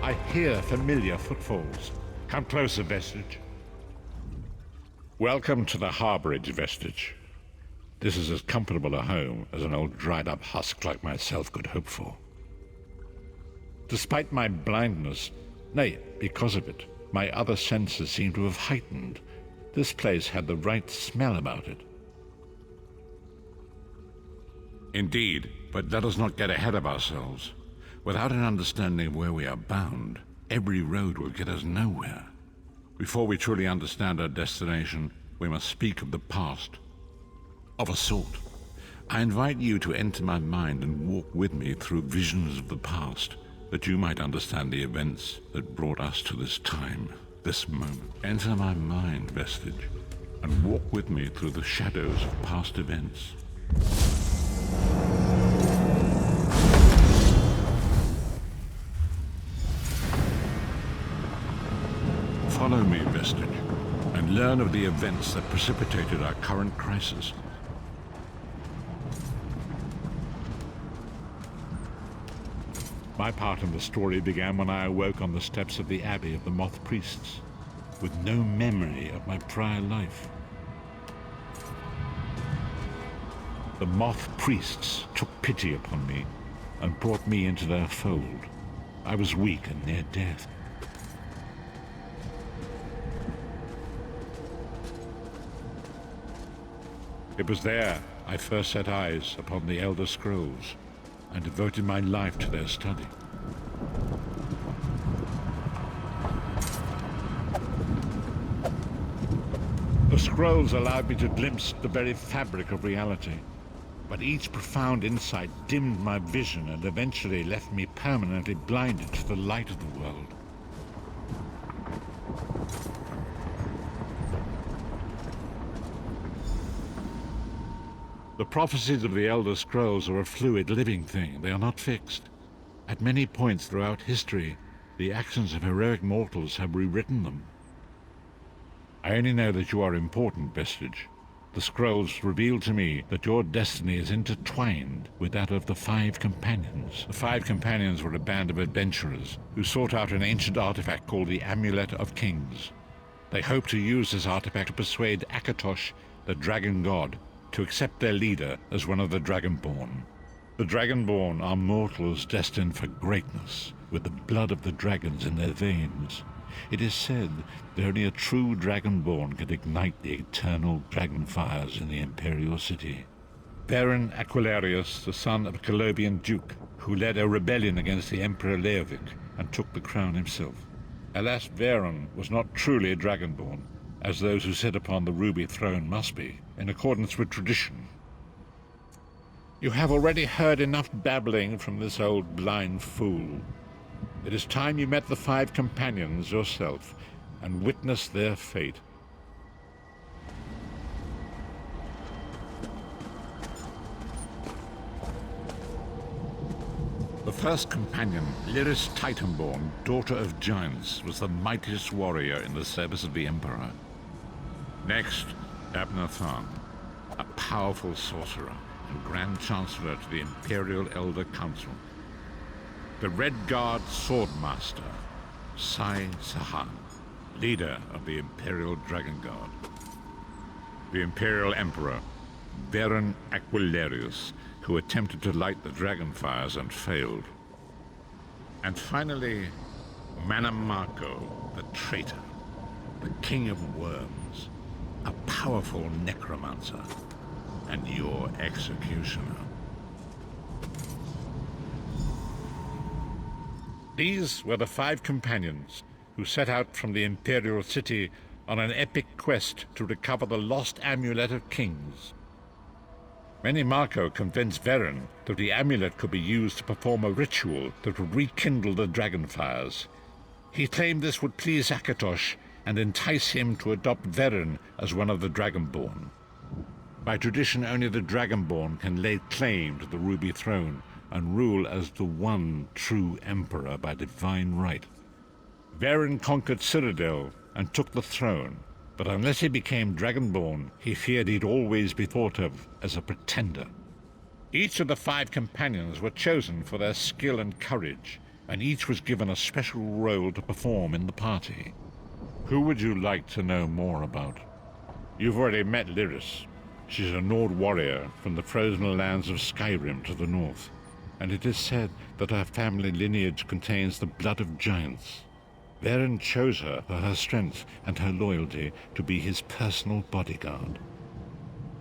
I hear familiar footfalls. Come closer, Vestige. Welcome to the harbourage, Vestige. This is as comfortable a home as an old dried-up husk like myself could hope for. Despite my blindness, nay, because of it, my other senses seem to have heightened. This place had the right smell about it. Indeed, but let us not get ahead of ourselves. Without an understanding of where we are bound, every road will get us nowhere. Before we truly understand our destination, we must speak of the past. Of a sort. I invite you to enter my mind and walk with me through visions of the past, that you might understand the events that brought us to this time, this moment. Enter my mind, Vestige, and walk with me through the shadows of past events. Follow me, Vestige, and learn of the events that precipitated our current crisis. My part in the story began when I awoke on the steps of the Abbey of the Moth Priests, with no memory of my prior life. The Moth Priests took pity upon me and brought me into their fold. I was weak and near death. It was there I first set eyes upon the Elder Scrolls and devoted my life to their study. The scrolls allowed me to glimpse the very fabric of reality, but each profound insight dimmed my vision and eventually left me permanently blinded to the light of the world. The prophecies of the Elder Scrolls are a fluid, living thing. They are not fixed. At many points throughout history, the actions of heroic mortals have rewritten them. I only know that you are important, Vestige. The scrolls reveal to me that your destiny is intertwined with that of the Five Companions. The Five Companions were a band of adventurers who sought out an ancient artifact called the Amulet of Kings. They hoped to use this artifact to persuade Akatosh, the dragon god, to accept their leader as one of the Dragonborn. The Dragonborn are mortals destined for greatness, with the blood of the dragons in their veins. It is said that only a true Dragonborn can ignite the eternal dragon fires in the Imperial City. Baron Aquilarius, the son of a Colobian duke, who led a rebellion against the Emperor Leovic and took the crown himself. Alas, Varen was not truly a Dragonborn, as those who sit upon the ruby throne must be, in accordance with tradition. You have already heard enough babbling from this old blind fool. It is time you met the Five Companions yourself and witnessed their fate. The first companion, Lyris Titanborn, daughter of giants, was the mightiest warrior in the service of the Emperor. Next, Abnathan, a powerful sorcerer and Grand Chancellor to the Imperial Elder Council. The Red Guard Swordmaster, Sai Sahan, leader of the Imperial Dragon Guard. The Imperial Emperor, Baron Aquilarius, who attempted to light the dragon fires and failed. And finally, Manamako, the traitor, the King of Worms, a powerful necromancer, and your executioner. These were the Five Companions who set out from the Imperial City on an epic quest to recover the lost Amulet of Kings. Manamako convinced Varen that the amulet could be used to perform a ritual that would rekindle the dragon fires. He claimed this would please Akatosh and entice him to adopt Varen as one of the Dragonborn. By tradition, only the Dragonborn can lay claim to the Ruby Throne and rule as the one true Emperor by divine right. Varen conquered Cyrodiil and took the throne, but unless he became Dragonborn, he feared he'd always be thought of as a pretender. Each of the Five Companions were chosen for their skill and courage, and each was given a special role to perform in the party. Who would you like to know more about? You've already met Lyris. She's a Nord warrior from the frozen lands of Skyrim to the north, and it is said that her family lineage contains the blood of giants. Varen chose her for her strength and her loyalty to be his personal bodyguard.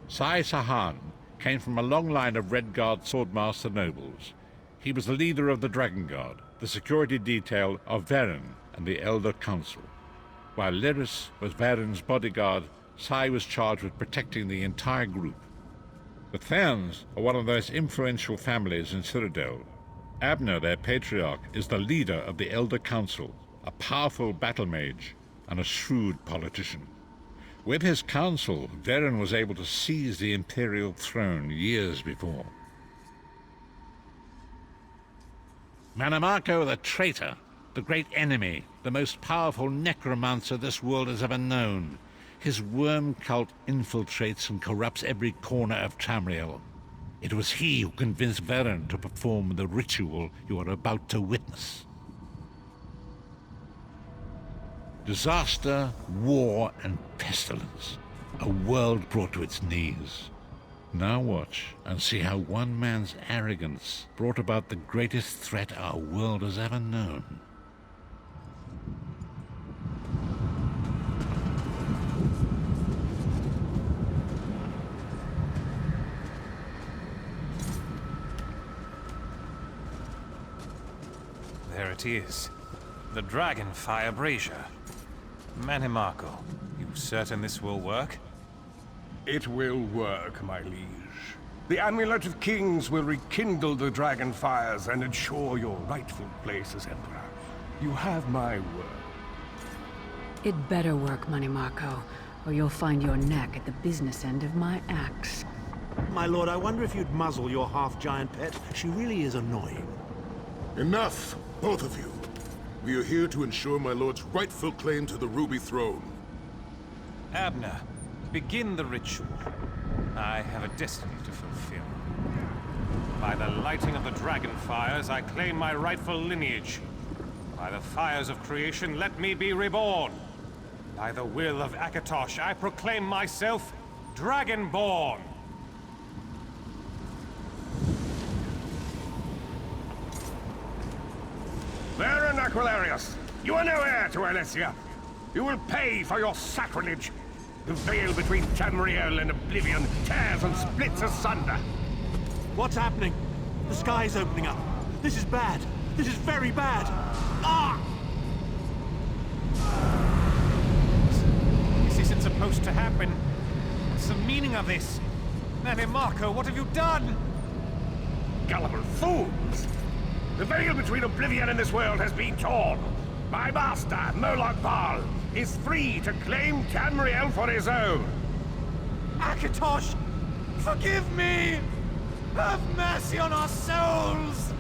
Sai Sahan came from a long line of Redguard swordmaster nobles. He was the leader of the Dragon Guard, the security detail of Varen and the Elder Council. While Lyris was Varen's bodyguard, Sai was charged with protecting the entire group. The Therns are one of the most influential families in Cyrodiil. Abner, their patriarch, is the leader of the Elder Council, a powerful battle mage and a shrewd politician. With his council, Varen was able to seize the imperial throne years before. Manamako the traitor, the great enemy, the most powerful necromancer this world has ever known. His worm cult infiltrates and corrupts every corner of Tamriel. It was he who convinced Varen to perform the ritual you are about to witness. Disaster, war, and pestilence. A world brought to its knees. Now watch and see how one man's arrogance brought about the greatest threat our world has ever known. There it is. The Dragonfire Brazier. Manamako, you certain this will work? It will work, my liege. The Amulet of Kings will rekindle the dragon fires and ensure your rightful place as Emperor. You have my word. It better work, Manamako, or you'll find your neck at the business end of my axe. My lord, I wonder if you'd muzzle your half-giant pet. She really is annoying. Enough, both of you. We are here to ensure my lord's rightful claim to the Ruby Throne. Abner, begin the ritual. I have a destiny to fulfill. By the lighting of the dragon fires, I claim my rightful lineage. By the fires of creation, let me be reborn. By the will of Akatosh, I proclaim myself Dragonborn. Varen Aquilarius, you are no heir to Alessia. You will pay for your sacrilege. The veil between Tamriel and Oblivion tears and splits asunder. What's happening? The sky's opening up. This is bad. This is very bad. Ah! This isn't supposed to happen. What's the meaning of this? Manamako, what have you done? Gullible fools! The veil between Oblivion and this world has been torn. My master, Molag Bal, is free to claim Tamriel for his own. Akatosh, forgive me! Have mercy on our souls!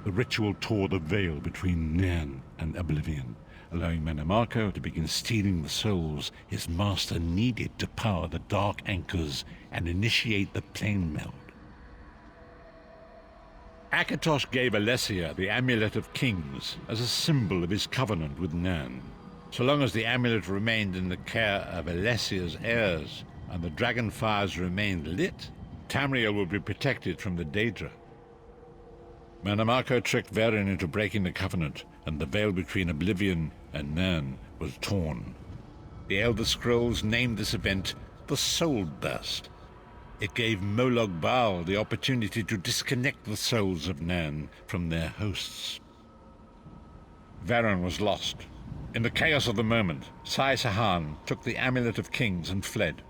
The ritual tore the veil between Nairn and Oblivion, allowing Manamako to begin stealing the souls his master needed to power the dark anchors and initiate the plane meld. Akatosh gave Alessia the Amulet of Kings as a symbol of his covenant with Nairn. So long as the amulet remained in the care of Alessia's heirs and the dragon fires remained lit, Tamriel would be protected from the Daedra. Manamako tricked Varen into breaking the covenant, and the veil between Oblivion and Nairn was torn. The Elder Scrolls named this event the Soul Burst. It gave Molag Bal the opportunity to disconnect the souls of Nairn from their hosts. Varen was lost. In the chaos of the moment, Sai Sahan took the Amulet of Kings and fled.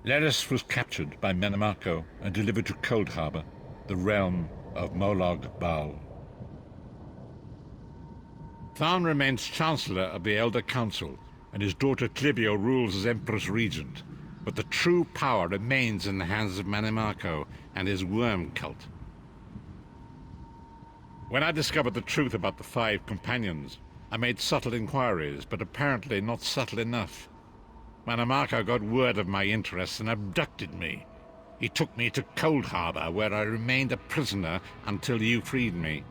Lyris was captured by Manamako and delivered to Cold Harbor, the realm of Molag Bal. Tharn remains Chancellor of the Elder Council, and his daughter Clivio rules as Empress Regent, but the true power remains in the hands of Manamako and his worm cult. When I discovered the truth about the 5 companions, I made subtle inquiries, but apparently not subtle enough. Manamako got word of my interests and abducted me. He took me to Cold Harbor, where I remained a prisoner until you freed me.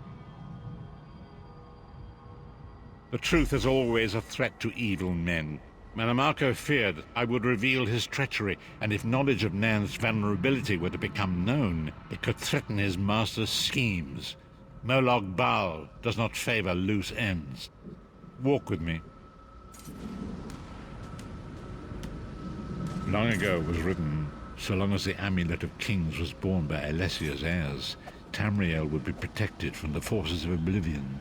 The truth is always a threat to evil men. Manamako feared I would reveal his treachery, and if knowledge of Nan's vulnerability were to become known, it could threaten his master's schemes. Molag Bal does not favor loose ends. Walk with me. Long ago was written, so long as the Amulet of Kings was borne by Alessia's heirs, Tamriel would be protected from the forces of oblivion.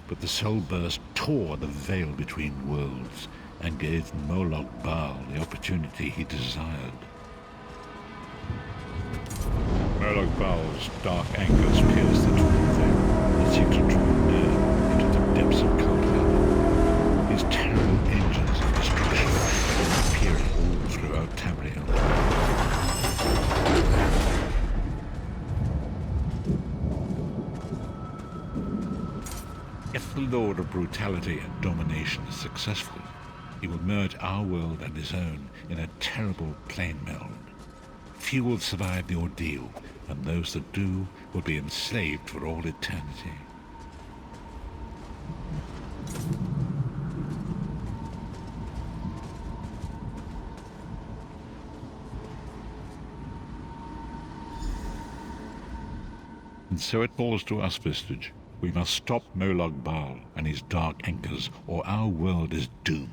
But the soul burst tore the veil between worlds and gave Molag Bal the opportunity he desired. Molag Bal's dark anchors pierced the torn veil and seemed to draw near into the depths of Cold Harbor. These terrible engines of destruction were appearing all throughout Tamriel. If the Lord of Brutality and Domination is successful, he will merge our world and his own in a terrible plane meld. Few will survive the ordeal, and those that do will be enslaved for all eternity. And so it falls to us, Vestige. We must stop Molag Bal and his dark anchors, or our world is doomed.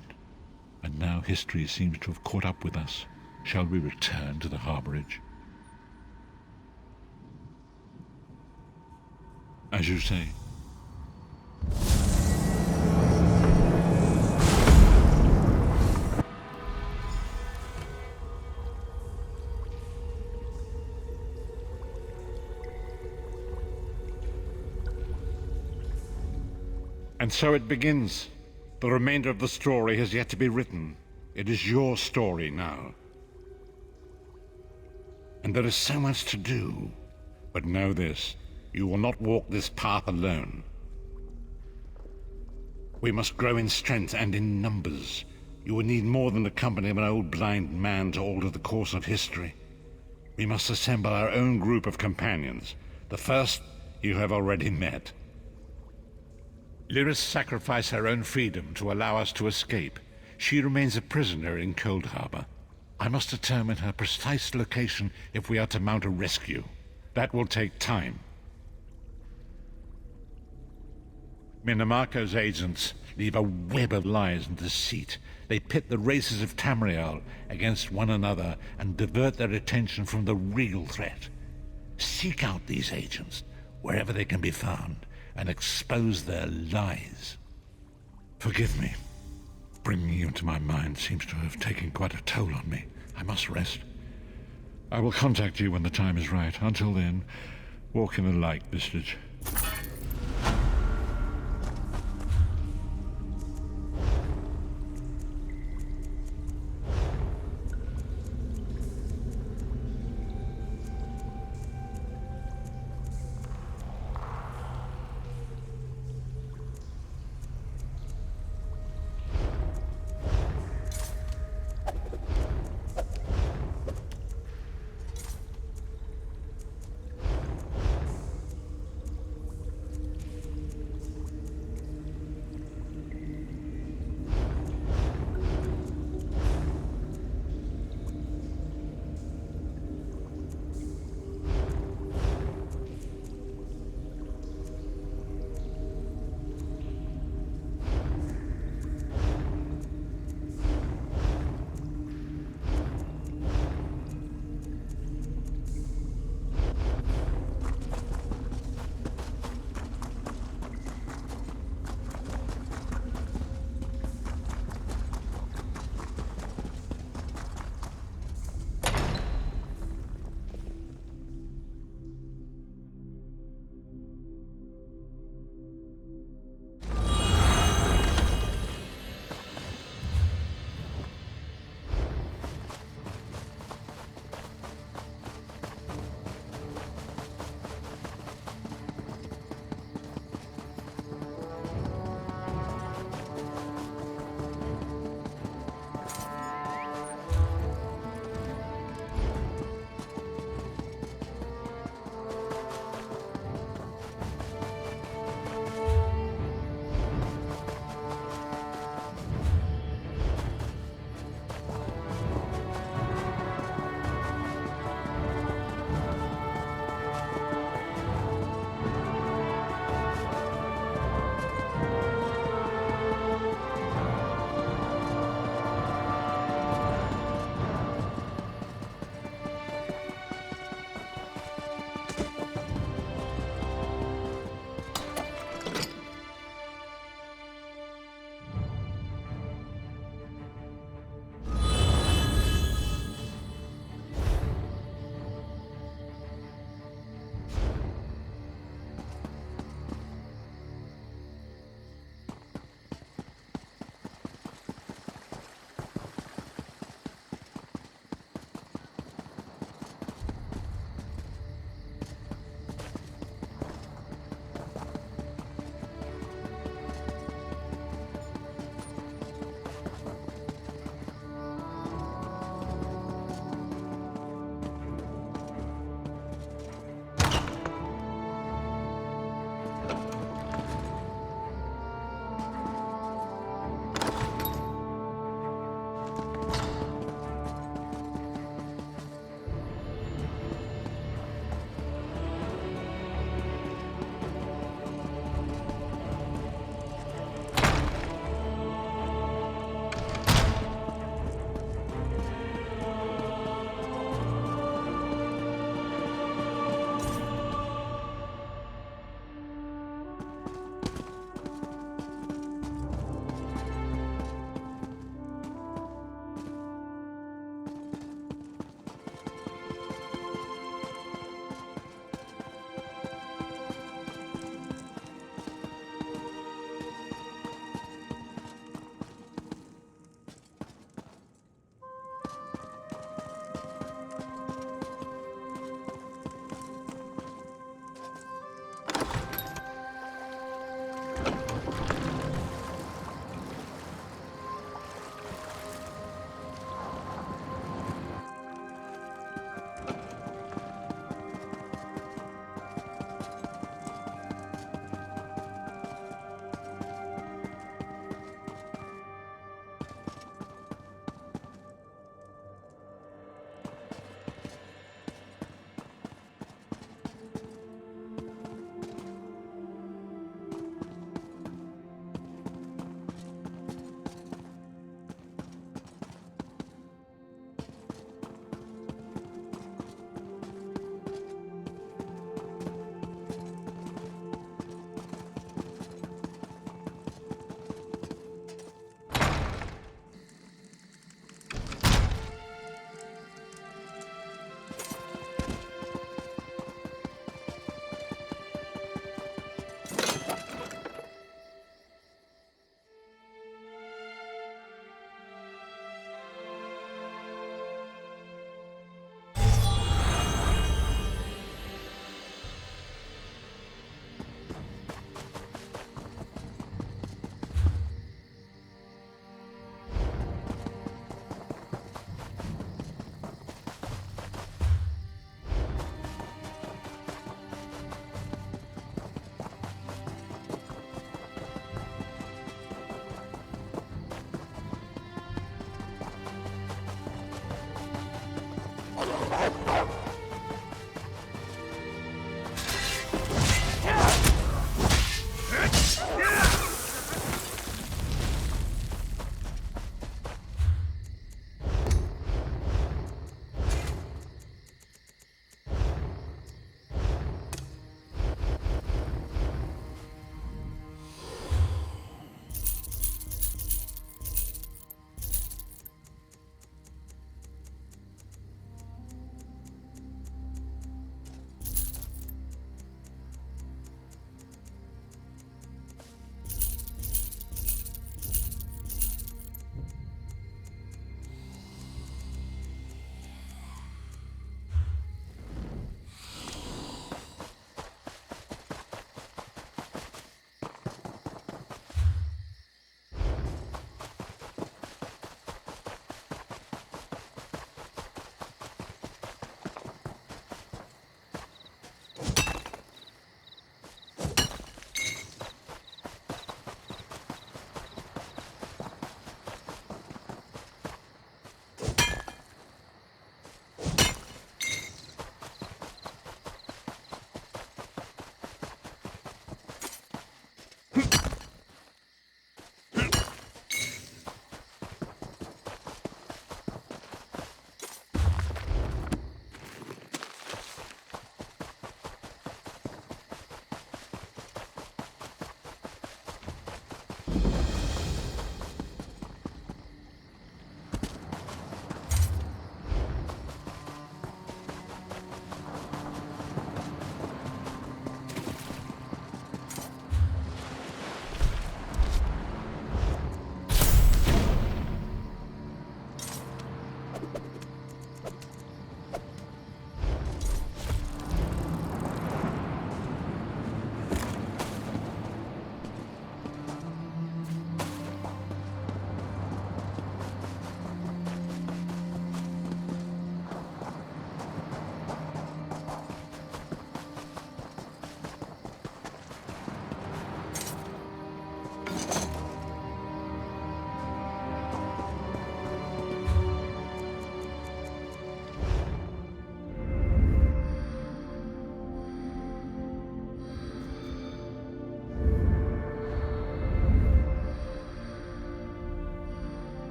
And now history seems to have caught up with us. Shall we return to the harborage? As you say. And so it begins. The remainder of the story has yet to be written. It is your story now. And there is so much to do. But know this, you will not walk this path alone. We must grow in strength and in numbers. You will need more than the company of an old blind man to alter the course of history. We must assemble our own group of companions. The first you have already met. Lyris sacrificed her own freedom to allow us to escape. She remains a prisoner in Cold Harbor. I must determine her precise location if we are to mount a rescue. That will take time. Minamako's agents leave a web of lies and deceit. They pit the races of Tamriel against one another and divert their attention from the real threat. Seek out these agents, wherever they can be found, and expose their lies. Forgive me. Bringing you into my mind seems to have taken quite a toll on me. I must rest. I will contact you when the time is right. Until then, walk in the light, Vestige.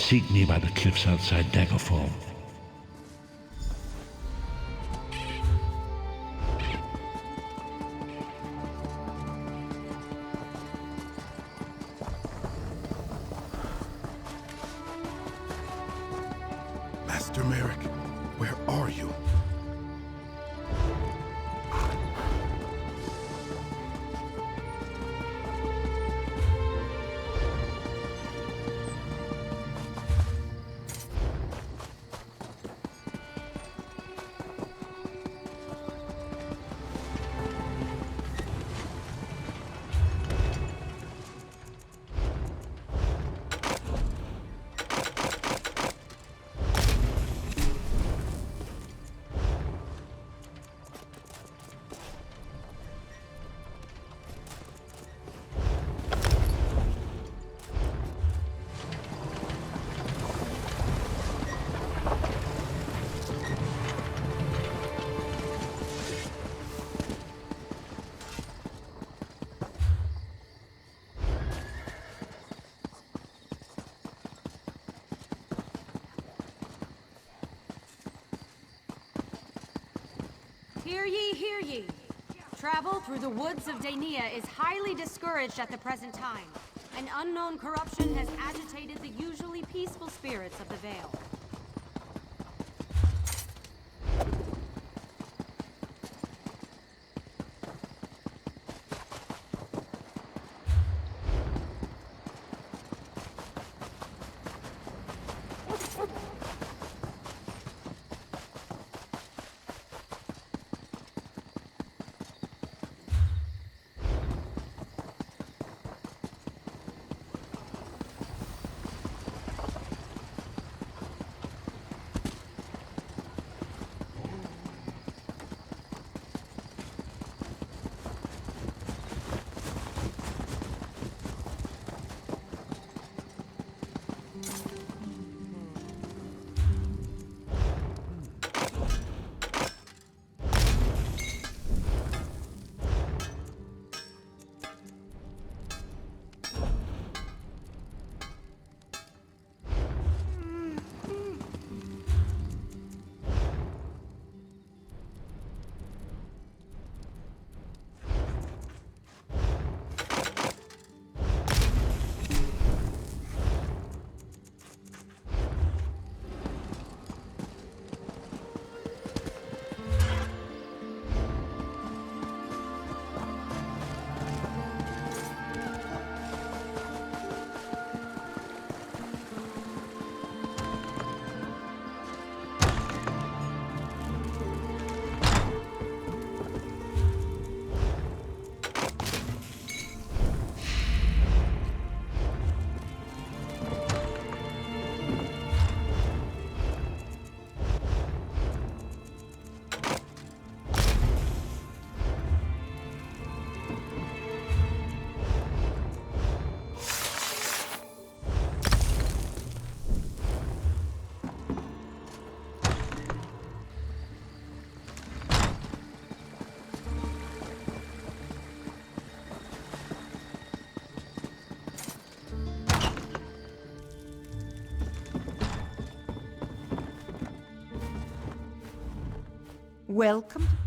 seek me by the cliffs outside Daggerfall. Master Merrick, where are you? Hear ye, hear ye. Travel through the woods of Daenia is highly discouraged at the present time. An unknown corruption has agitated the usually peaceful spirits of the Vale. Welcome.